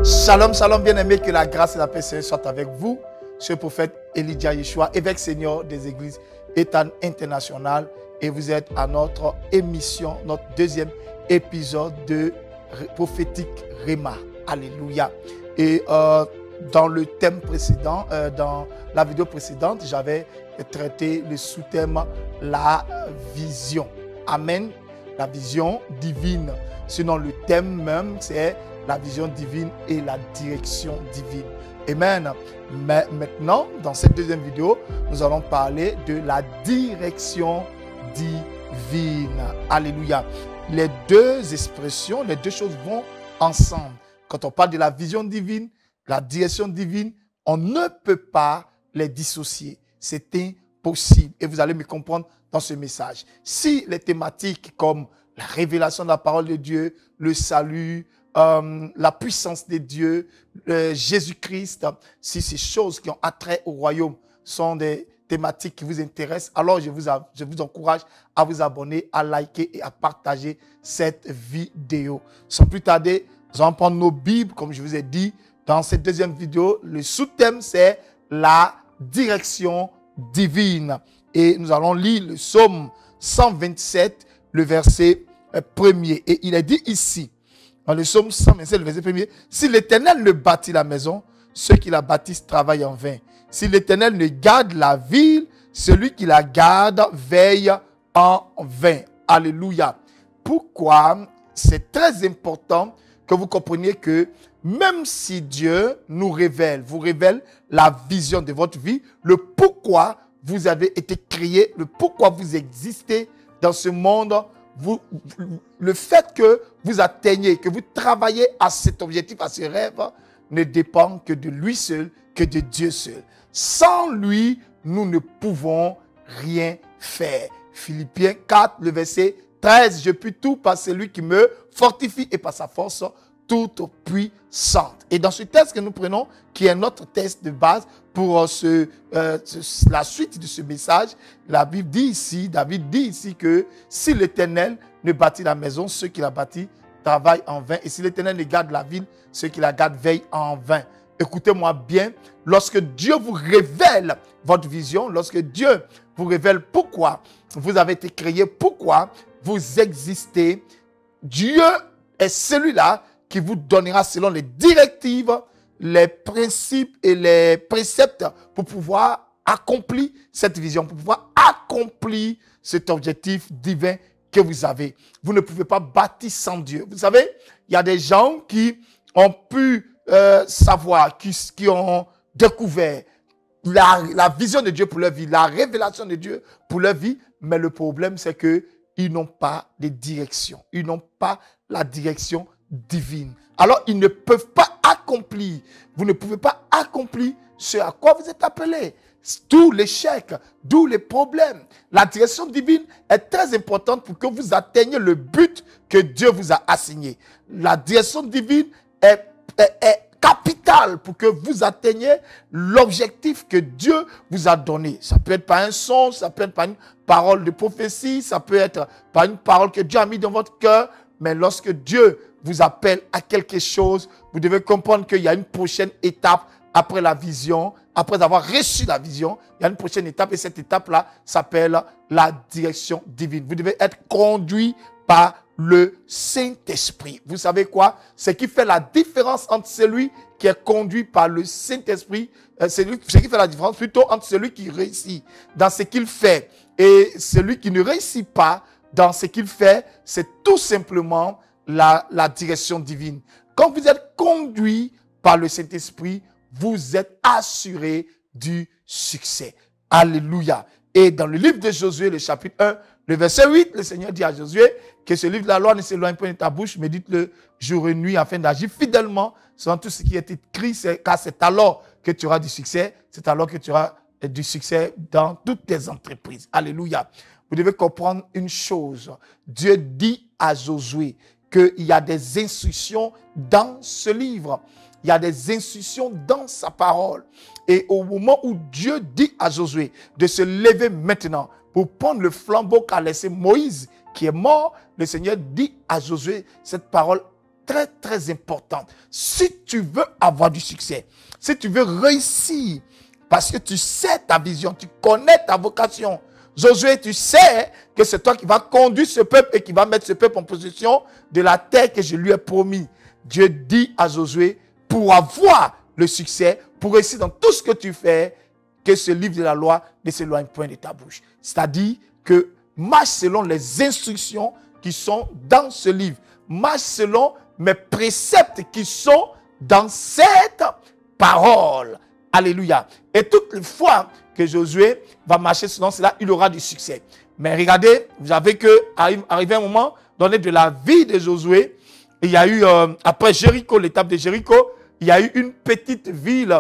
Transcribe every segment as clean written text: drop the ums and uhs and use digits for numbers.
Shalom, shalom, bien-aimés, que la grâce et la paix soient avec vous. Je suis le prophète Elijah Yeshua, évêque senior des églises Ethan International, et vous êtes à notre émission, notre deuxième épisode de prophétique Réma. Alléluia. Et dans le thème précédent, dans la vidéo précédente, j'avais traité le sous-thème la vision. Amen. La vision divine. Sinon, le thème même, c'est la vision divine et la direction divine. Amen. Mais maintenant, dans cette deuxième vidéo, nous allons parler de la direction divine. Alléluia. Les deux expressions, les deux choses vont ensemble. Quand on parle de la vision divine, la direction divine, on ne peut pas les dissocier. C'est impossible. Et vous allez me comprendre dans ce message. Si les thématiques comme la révélation de la parole de Dieu, le salut, la puissance de Dieu, Jésus-Christ, si ces choses qui ont attrait au royaume sont des thématiques qui vous intéressent, alors je vous encourage à vous abonner, à liker et à partager cette vidéo. Sans plus tarder, nous allons prendre nos Bibles, comme je vous ai dit, dans cette deuxième vidéo. Le sous-thème, c'est la direction divine. Et nous allons lire le psaume 127, le verset 1er. Et il est dit ici, dans le psaume 127, le verset 1er, « Si l'Éternel ne bâtit la maison, ceux qui la bâtissent travaillent en vain. Si l'Éternel ne garde la ville, celui qui la garde veille en vain. » Alléluia. Pourquoi c'est très important que vous compreniez que même si Dieu nous révèle, vous révèle la vision de votre vie, le pourquoi vous avez été créé, le pourquoi vous existez dans ce monde, le fait que vous atteignez, que vous travaillez à cet objectif, à ce rêve, ne dépend que de lui seul, que de Dieu seul. Sans lui, nous ne pouvons rien faire. Philippiens 4, le verset 13, « Je puis tout par celui qui me fortifie et par sa force toute puissante. » Et dans ce texte que nous prenons, qui est notre texte de base pour la suite de ce message, la Bible dit ici, David dit ici que si l'Éternel ne bâtit la maison, ceux qui la bâtissent travaillent en vain. Et si l'Éternel ne garde la ville, ceux qui la gardent veillent en vain. Écoutez-moi bien, lorsque Dieu vous révèle votre vision, lorsque Dieu vous révèle pourquoi vous avez été créé, pourquoi vous existez, Dieu est celui-là qui vous donnera selon les directives, les principes et les préceptes pour pouvoir accomplir cette vision, pour pouvoir accomplir cet objectif divin que vous avez. Vous ne pouvez pas bâtir sans Dieu. Vous savez, il y a des gens qui ont pu savoir, qui ont découvert la vision de Dieu pour leur vie, la révélation de Dieu pour leur vie, mais le problème c'est que ils n'ont pas de direction, ils n'ont pas la direction divine. Alors, ils ne peuvent pas accomplir. Vous ne pouvez pas accomplir ce à quoi vous êtes appelé. D'où l'échec, d'où les problèmes. La direction divine est très importante pour que vous atteigniez le but que Dieu vous a assigné. La direction divine est capitale pour que vous atteigniez l'objectif que Dieu vous a donné. Ça peut être par un son, ça peut être par une parole de prophétie, ça peut être par une parole que Dieu a mis dans votre cœur. Mais lorsque Dieu vous appelle à quelque chose, vous devez comprendre qu'il y a une prochaine étape après la vision, après avoir reçu la vision, il y a une prochaine étape et cette étape-là s'appelle la direction divine. Vous devez être conduit par le Saint-Esprit. Vous savez quoi? Ce qui fait la différence entre celui qui est conduit par le Saint-Esprit, ce qui fait la différence plutôt entre celui qui réussit dans ce qu'il fait et celui qui ne réussit pas dans ce qu'il fait, c'est tout simplement la direction divine. Quand vous êtes conduit par le Saint-Esprit, vous êtes assuré du succès. Alléluia. Et dans le livre de Josué, le chapitre 1, le verset 8, le Seigneur dit à Josué que ce livre de la loi ne s'éloigne pas de ta bouche, médite-le jour et nuit afin d'agir fidèlement selon tout ce qui est écrit, car c'est alors que tu auras du succès, c'est alors que tu auras du succès dans toutes tes entreprises. Alléluia. Vous devez comprendre une chose. Dieu dit à Josué qu'il y a des instructions dans ce livre. Il y a des instructions dans sa parole. Et au moment où Dieu dit à Josué de se lever maintenant pour prendre le flambeau qu'a laissé Moïse, qui est mort, le Seigneur dit à Josué cette parole très, très importante. Si tu veux avoir du succès, si tu veux réussir, parce que tu sais ta vision, tu connais ta vocation. Josué, tu sais que c'est toi qui vas conduire ce peuple et qui va mettre ce peuple en possession de la terre que je lui ai promis. Dieu dit à Josué, pour avoir le succès, pour réussir dans tout ce que tu fais, que ce livre de la loi ne s'éloigne point de ta bouche. C'est-à-dire que marche selon les instructions qui sont dans ce livre. Marche selon mes préceptes qui sont dans cette parole. Alléluia. Et toutes les fois que Josué va marcher selon cela, il aura du succès. Mais regardez, vous savez que arrivé un moment donné de la vie de Josué, il y a eu, après Jéricho, l'étape de Jéricho, il y a eu une petite ville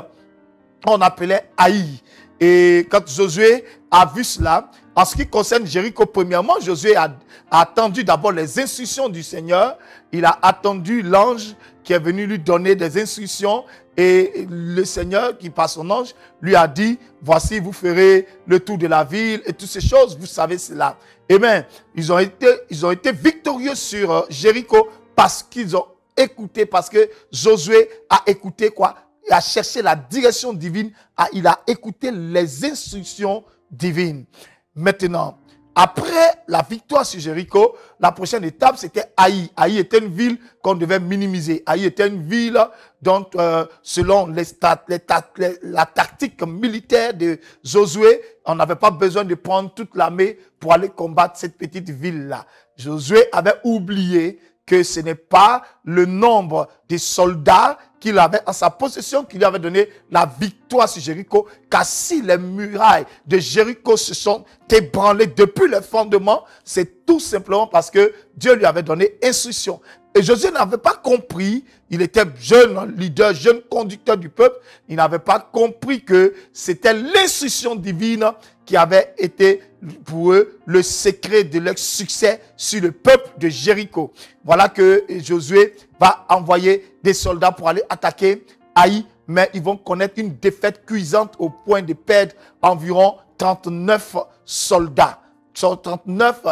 qu'on appelait Haï. Et quand Josué a vu cela, en ce qui concerne Jéricho, premièrement, Josué a attendu d'abord les instructions du Seigneur. Il a attendu l'ange qui est venu lui donner des instructions. Et le Seigneur, qui par son ange, lui a dit, voici, vous ferez le tour de la ville et toutes ces choses, vous savez cela. Et bien, ils ont été victorieux sur Jéricho parce qu'ils ont écouté, parce que Josué a écouté quoi? Il a cherché la direction divine, il a écouté les instructions divines. Maintenant, après la victoire sur Jéricho, la prochaine étape, c'était Haï. Haï était une ville qu'on devait minimiser. Haï était une ville dont, selon la tactique militaire de Josué, on n'avait pas besoin de prendre toute l'armée pour aller combattre cette petite ville-là. Josué avait oublié que ce n'est pas le nombre de soldats qu'il avait en sa possession qui lui avait donné la victoire sur Jéricho, car si les murailles de Jéricho se sont ébranlées depuis le fondement, c'est tout simplement parce que Dieu lui avait donné instruction. Et Josué n'avait pas compris, il était jeune leader, jeune conducteur du peuple, il n'avait pas compris que c'était l'instruction divine qui avait été pour eux le secret de leur succès sur le peuple de Jéricho. Voilà que Josué va envoyer des soldats pour aller attaquer Haï, mais ils vont connaître une défaite cuisante au point de perdre environ 39 soldats, 39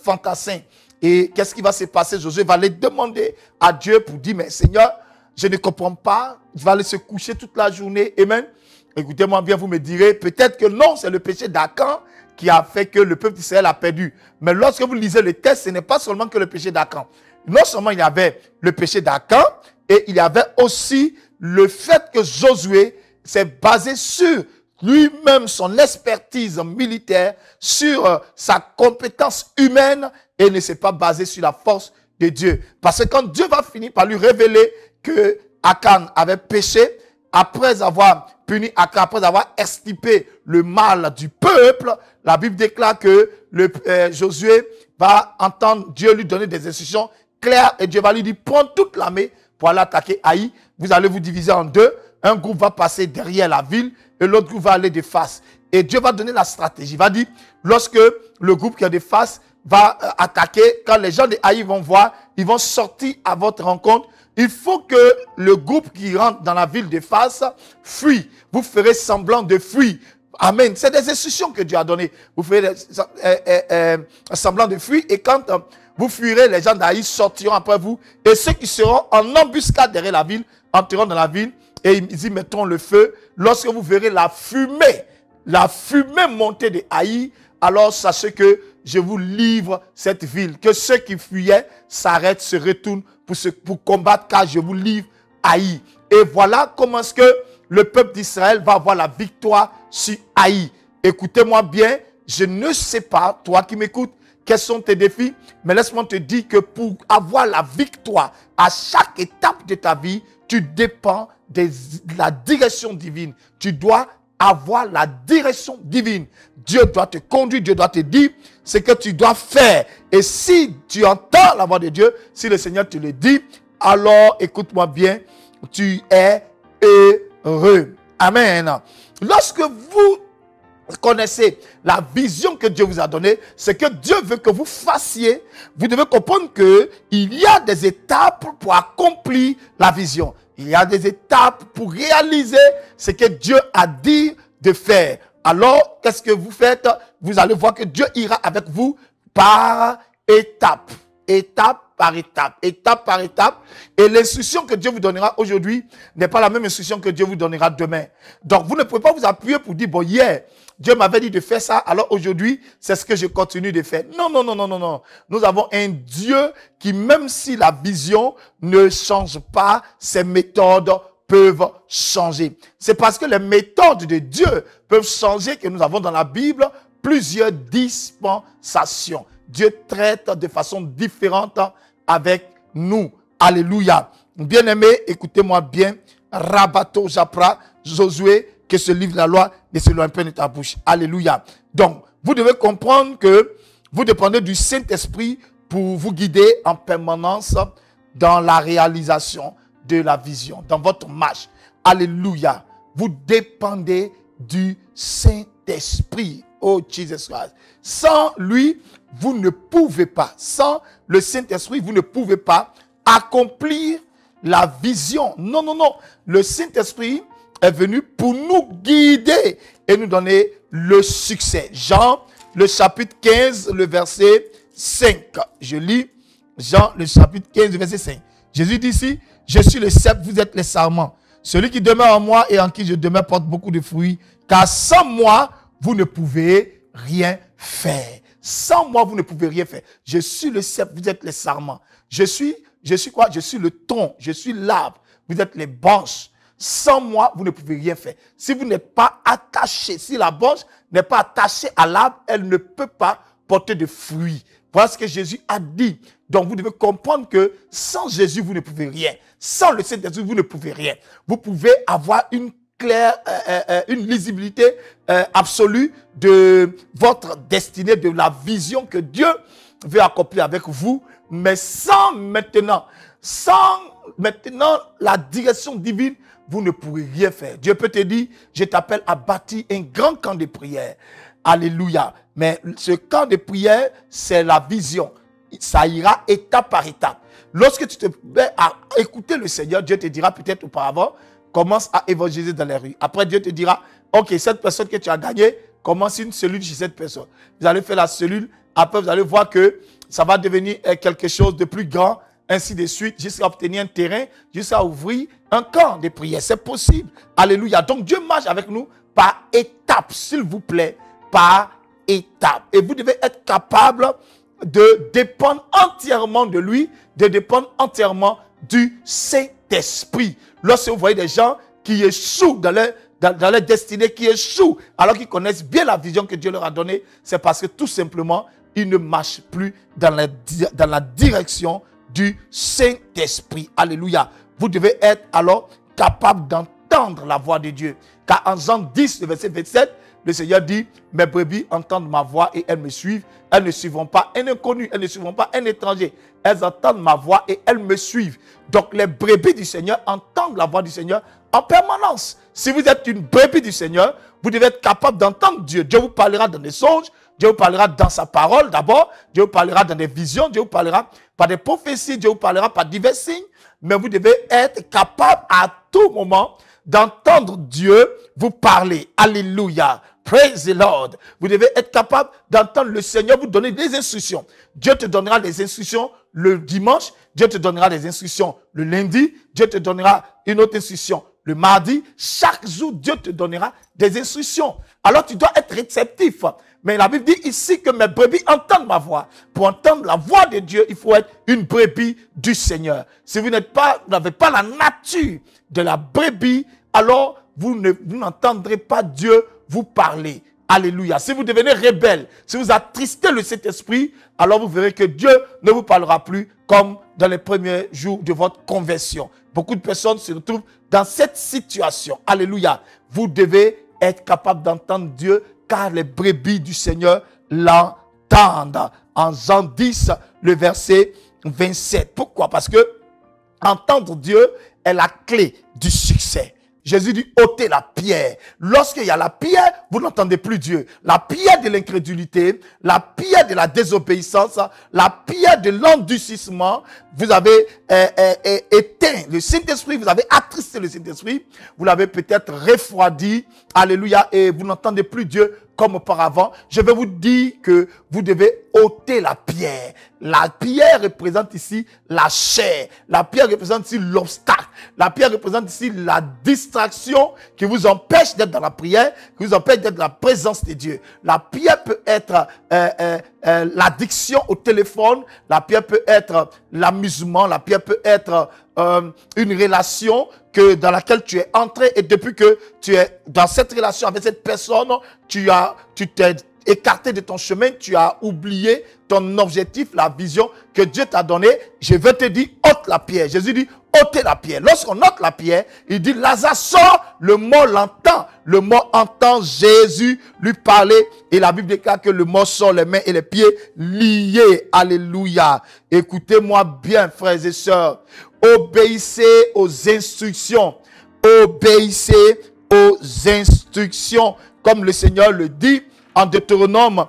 fantassins. Et qu'est-ce qui va se passer? Josué va aller demander à Dieu pour dire, mais Seigneur, je ne comprends pas, il va aller se coucher toute la journée. Amen. Écoutez-moi bien, vous me direz, peut-être que non, c'est le péché d'Akan qui a fait que le peuple d'Israël a perdu. Mais lorsque vous lisez le texte, ce n'est pas seulement que le péché d'Akan. Non seulement il y avait le péché d'Akan, et il y avait aussi le fait que Josué s'est basé sur lui-même, son expertise militaire, sur sa compétence humaine, et ne s'est pas basé sur la force de Dieu. Parce que quand Dieu va finir par lui révéler que Akan avait péché, après avoir puni Akan, après avoir extirpé le mal du peuple, la Bible déclare que Josué va entendre Dieu lui donner des instructions claires et Dieu va lui dire, prends toute l'armée pour aller attaquer Haï. Vous allez vous diviser en deux. Un groupe va passer derrière la ville et l'autre groupe va aller de face. Et Dieu va donner la stratégie. Il va dire, lorsque le groupe qui est de face va attaquer, quand les gens de Haï vont voir, ils vont sortir à votre rencontre. Il faut que le groupe qui rentre dans la ville de face fuit. Vous ferez semblant de fuir. Amen. C'est des instructions que Dieu a données. Vous ferez semblant de fuir. Et quand vous fuirez, les gens d'Haï sortiront après vous. Et ceux qui seront en embuscade derrière la ville, entreront dans la ville et ils y mettront le feu. Lorsque vous verrez la fumée monter de Haï, alors sachez que je vous livre cette ville. Que ceux qui fuyaient s'arrêtent, se retournent pour combattre, car je vous livre Haï. Et voilà comment est-ce que le peuple d'Israël va avoir la victoire sur Haï. Écoutez-moi bien, je ne sais pas, toi qui m'écoutes, quels sont tes défis, mais laisse-moi te dire que pour avoir la victoire à chaque étape de ta vie, tu dépends de la direction divine. Tu dois avoir la direction divine. Dieu doit te conduire, Dieu doit te dire ce que tu dois faire. Et si tu entends la voix de Dieu, si le Seigneur te le dit, alors écoute-moi bien, tu es heureux. Amen. Lorsque vous connaissez la vision que Dieu vous a donnée, c'est que Dieu veut que vous fassiez, vous devez comprendre qu'il y a des étapes pour accomplir la vision. Il y a des étapes pour réaliser ce que Dieu a dit de faire. Alors, qu'est-ce que vous faites? Vous allez voir que Dieu ira avec vous par étapes. Étape par étape, étape par étape. Et l'instruction que Dieu vous donnera aujourd'hui n'est pas la même instruction que Dieu vous donnera demain. Donc, vous ne pouvez pas vous appuyer pour dire, bon, hier, Dieu m'avait dit de faire ça, alors aujourd'hui, c'est ce que je continue de faire. Non, non, non, non, non, non. Nous avons un Dieu qui, même si la vision ne change pas, ses méthodes peuvent changer. C'est parce que les méthodes de Dieu peuvent changer que nous avons dans la Bible plusieurs dispensations. Dieu traite de façon différente avec nous. Alléluia. Bien-aimés, écoutez-moi bien. Rabato Japra, Josué, que ce livre de la loi ne s'éloigne pas de ta bouche. Alléluia. Donc, vous devez comprendre que vous dépendez du Saint-Esprit pour vous guider en permanence dans la réalisation de la vision, dans votre marche. Alléluia. Vous dépendez du Saint-Esprit. Oh, Jesus Christ. Sans lui, vous ne pouvez pas. Sans le Saint-Esprit, vous ne pouvez pas accomplir la vision. Non, non, non. Le Saint-Esprit est venu pour nous guider et nous donner le succès. Jean, le chapitre 15, le verset 5. Je lis Jean, le chapitre 15, le verset 5. Jésus dit ici, je suis le cep, vous êtes les sarments. Celui qui demeure en moi et en qui je demeure porte beaucoup de fruits, car sans moi, vous ne pouvez rien faire. Sans moi, vous ne pouvez rien faire. Je suis le cep, vous êtes les sarments. Je suis quoi? Je suis le tronc, je suis l'arbre, vous êtes les branches. Sans moi, vous ne pouvez rien faire. Si vous n'êtes pas attaché, si la branche n'est pas attachée à l'arbre, elle ne peut pas porter de fruits. Voilà ce que Jésus a dit. Donc, vous devez comprendre que sans Jésus, vous ne pouvez rien. Sans le Saint-Esprit, vous ne pouvez rien. Vous pouvez avoir une lisibilité absolue de votre destinée, de la vision que Dieu veut accomplir avec vous, mais sans maintenant la direction divine, vous ne pourrez rien faire. Dieu peut te dire, je t'appelle à bâtir un grand camp de prière. Alléluia. Mais ce camp de prière, c'est la vision. Ça ira étape par étape. Lorsque tu te mets à écouter le Seigneur, Dieu te dira peut-être auparavant, commence à évangéliser dans les rues. Après, Dieu te dira, ok, cette personne que tu as gagnée, commence une cellule chez cette personne. Vous allez faire la cellule. Après, vous allez voir que ça va devenir quelque chose de plus grand, ainsi de suite, jusqu'à obtenir un terrain, jusqu'à ouvrir un camp de prière. C'est possible. Alléluia. Donc, Dieu marche avec nous par étapes, s'il vous plaît, par étapes. Et vous devez être capable de dépendre entièrement de lui, de dépendre entièrement du Saint-Esprit. Lorsque vous voyez des gens qui échouent dans leur destinée, qui échouent alors qu'ils connaissent bien la vision que Dieu leur a donnée, c'est parce que tout simplement, ils ne marchent plus dans la direction du Saint-Esprit. Alléluia. Vous devez être alors capable d'entendre la voix de Dieu. Car en Jean 10, le verset 27, le Seigneur dit, mes brebis entendent ma voix et elles me suivent. Elles ne suivront pas un inconnu, elles ne suivront pas un étranger. Elles entendent ma voix et elles me suivent. Donc les brebis du Seigneur entendent la voix du Seigneur en permanence. Si vous êtes une brebis du Seigneur, vous devez être capable d'entendre Dieu. Dieu vous parlera dans des songes, Dieu vous parlera dans sa parole d'abord, Dieu vous parlera dans des visions, Dieu vous parlera par des prophéties, Dieu vous parlera par divers signes. Mais vous devez être capable à tout moment d'entendre Dieu vous parler. Alléluia. Praise the Lord. Vous devez être capable d'entendre le Seigneur vous donner des instructions. Dieu te donnera des instructions le dimanche. Dieu te donnera des instructions le lundi. Dieu te donnera une autre instruction le mardi. Chaque jour, Dieu te donnera des instructions. Alors, tu dois être réceptif. Mais la Bible dit ici que mes brebis entendent ma voix. Pour entendre la voix de Dieu, il faut être une brebis du Seigneur. Si vous n'avez pas la nature de la brebis, alors vous n'entendrez pas Dieu vous parler. Alléluia. Si vous devenez rebelle, si vous attristez le Saint-Esprit, alors vous verrez que Dieu ne vous parlera plus comme dans les premiers jours de votre conversion. Beaucoup de personnes se retrouvent dans cette situation. Alléluia. Vous devez être capable d'entendre Dieu car les brebis du Seigneur l'entendent. En Jean 10, le verset 27. Pourquoi? Parce que entendre Dieu est la clé du succès. Jésus dit, ôtez la pierre. Lorsqu'il y a la pierre, vous n'entendez plus Dieu. La pierre de l'incrédulité, la pierre de la désobéissance, la pierre de l'endurcissement, vous avez éteint le Saint-Esprit, vous avez attristé le Saint-Esprit, vous l'avez peut-être refroidi, alléluia, et vous n'entendez plus Dieu comme auparavant. Je vais vous dire que vous devez ôter la pierre. La pierre représente ici la chair. La pierre représente ici l'obstacle. La pierre représente ici la distraction qui vous empêche d'être dans la prière, qui vous empêche d'être dans la présence de Dieu. La pierre peut être l'addiction au téléphone. La pierre peut être l'amusement. La pierre peut être une relation dans laquelle tu es entré, et depuis que tu es dans cette relation avec cette personne, tu t'es écarté de ton chemin, tu as oublié ton objectif, la vision que Dieu t'a donnée. Je veux te dire, ôte la pierre. Jésus dit, ôtez la pierre. Lorsqu'on ôte la pierre, il dit, Lazare sort, le mort l'entend. Le mort entend Jésus lui parler, et la Bible déclare que le mort sort les mains et les pieds liés. Alléluia. Écoutez-moi bien, frères et sœurs. Obéissez aux instructions. Obéissez aux instructions. Comme le Seigneur le dit en Deutéronome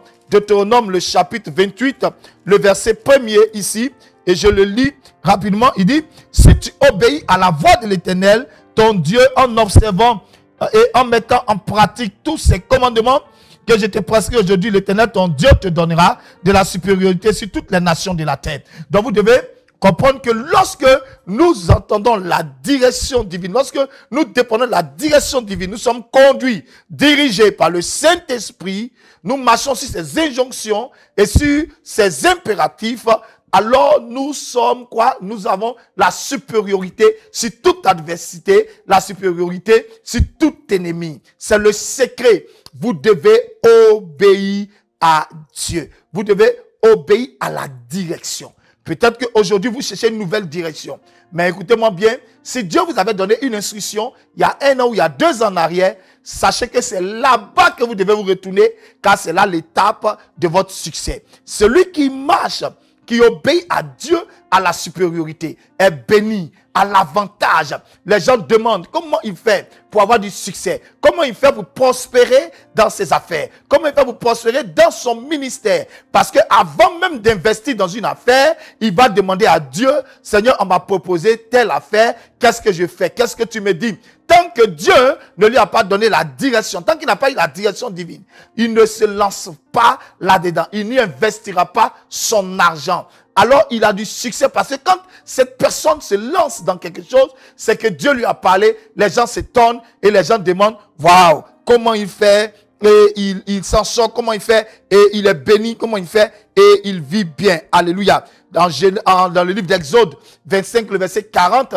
le chapitre 28, le verset 1er ici, et je le lis rapidement. Il dit, si tu obéis à la voix de l'Éternel, ton Dieu, en observant et en mettant en pratique tous ces commandements que je te prescris aujourd'hui, l'Éternel, ton Dieu, te donnera de la supériorité sur toutes les nations de la terre. Donc vous devez comprendre que lorsque nous entendons la direction divine, lorsque nous dépendons de la direction divine, nous sommes conduits, dirigés par le Saint-Esprit, nous marchons sur ces injonctions et sur ces impératifs, alors nous sommes quoi? Nous avons la supériorité sur toute adversité, la supériorité sur tout ennemi. C'est le secret. Vous devez obéir à Dieu. Vous devez obéir à la direction. Peut-être qu'aujourd'hui, vous cherchez une nouvelle direction. Mais écoutez-moi bien, si Dieu vous avait donné une instruction il y a 1 an ou il y a 2 ans en arrière, sachez que c'est là-bas que vous devez vous retourner, car c'est là l'étape de votre succès. Celui qui marche, qui obéit à Dieu, à la supériorité, est béni, à l'avantage. Les gens demandent comment il fait pour avoir du succès, comment il fait pour prospérer dans ses affaires, comment il fait pour prospérer dans son ministère. Parce que avant même d'investir dans une affaire, il va demander à Dieu, Seigneur, on m'a proposé telle affaire, qu'est-ce que je fais? Qu'est-ce que tu me dis? Tant que Dieu ne lui a pas donné la direction, tant qu'il n'a pas eu la direction divine, il ne se lance pas là-dedans. Il n'y investira pas son argent. Alors il a du succès, parce que quand cette personne se lance dans quelque chose, c'est que Dieu lui a parlé, les gens s'étonnent et les gens demandent, waouh, comment il fait, et il s'en sort, comment il fait, et il est béni, comment il fait, et il vit bien. Alléluia. Dans le livre d'Exode 25, le verset 40,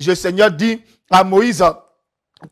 le Seigneur dit à Moïse,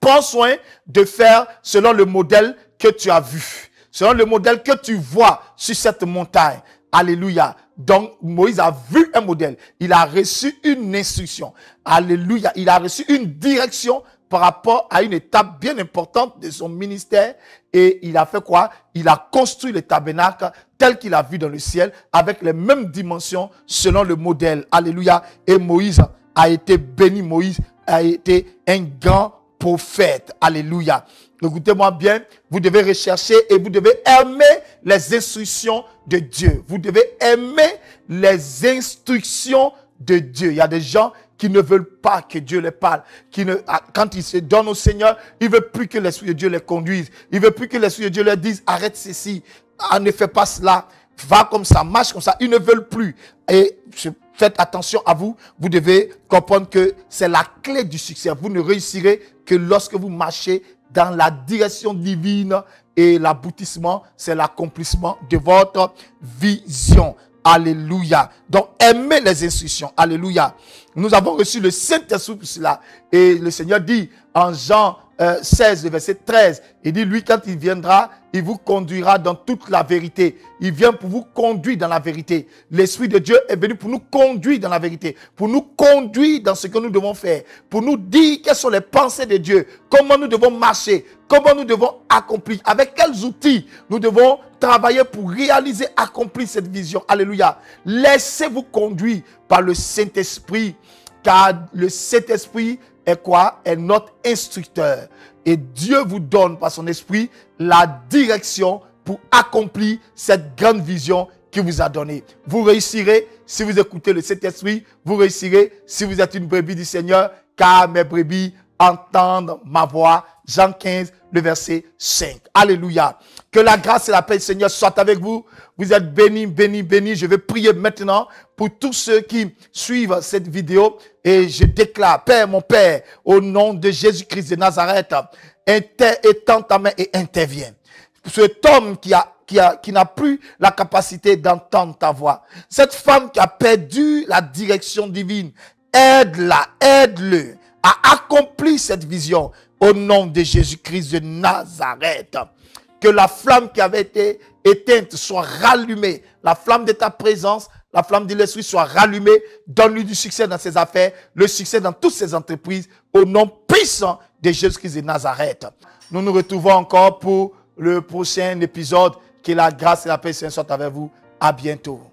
prends soin de faire selon le modèle que tu as vu, selon le modèle que tu vois sur cette montagne. Alléluia. Donc, Moïse a vu un modèle. Il a reçu une instruction. Alléluia. Il a reçu une direction par rapport à une étape bien importante de son ministère. Et il a fait quoi? Il a construit le tabernacle tel qu'il a vu dans le ciel, avec les mêmes dimensions selon le modèle. Alléluia. Et Moïse a été béni. Moïse a été un grand prophète. Alléluia. Écoutez-moi bien, vous devez rechercher et vous devez aimer les instructions de Dieu. Vous devez aimer les instructions de Dieu. Il y a des gens qui ne veulent pas que Dieu les parle. Quand ils se donnent au Seigneur, ils ne veulent plus que l'Esprit de Dieu les conduise. Ils ne veulent plus que l'Esprit de Dieu leur dise, arrête ceci, ne fais pas cela, va comme ça, marche comme ça. Ils ne veulent plus. Et faites attention à vous. Vous devez comprendre que c'est la clé du succès. Vous ne réussirez que lorsque vous marchez dans la direction divine, et l'aboutissement, c'est l'accomplissement de votre vision. Alléluia. Donc, aimez les instructions. Alléluia. Nous avons reçu le Saint-Esprit pour cela. Et le Seigneur dit en Jean 16, le verset 13, il dit, lui, quand il viendra, il vous conduira dans toute la vérité. Il vient pour vous conduire dans la vérité. L'Esprit de Dieu est venu pour nous conduire dans la vérité, pour nous conduire dans ce que nous devons faire, pour nous dire quelles sont les pensées de Dieu, comment nous devons marcher, comment nous devons accomplir, avec quels outils nous devons travailler pour réaliser, accomplir cette vision. Alléluia. Laissez-vous conduire par le Saint-Esprit, car le Saint-Esprit est quoi? Est notre instructeur. Et Dieu vous donne par son esprit la direction pour accomplir cette grande vision qu'il vous a donnée. Vous réussirez si vous écoutez le Saint-Esprit. Vous réussirez si vous êtes une brebis du Seigneur, car mes brebis entendent ma voix. Jean 15, le verset 5. Alléluia. Que la grâce et la paix du Seigneur soient avec vous. Vous êtes bénis, bénis, bénis. Je vais prier maintenant pour tous ceux qui suivent cette vidéo. Et je déclare, Père, mon Père, au nom de Jésus-Christ de Nazareth, étends ta main et interviens. Cet homme qui n'a plus la capacité d'entendre ta voix. Cette femme qui a perdu la direction divine. Aide-la, aide-le à accomplir cette vision au nom de Jésus-Christ de Nazareth. Que la flamme qui avait été éteinte soit rallumée. La flamme de ta présence, la flamme de l'esprit soit rallumée. Donne-lui du succès dans ses affaires, le succès dans toutes ses entreprises au nom puissant de Jésus-Christ de Nazareth. Nous nous retrouvons encore pour le prochain épisode. Que la grâce et la paix soient avec vous. À bientôt.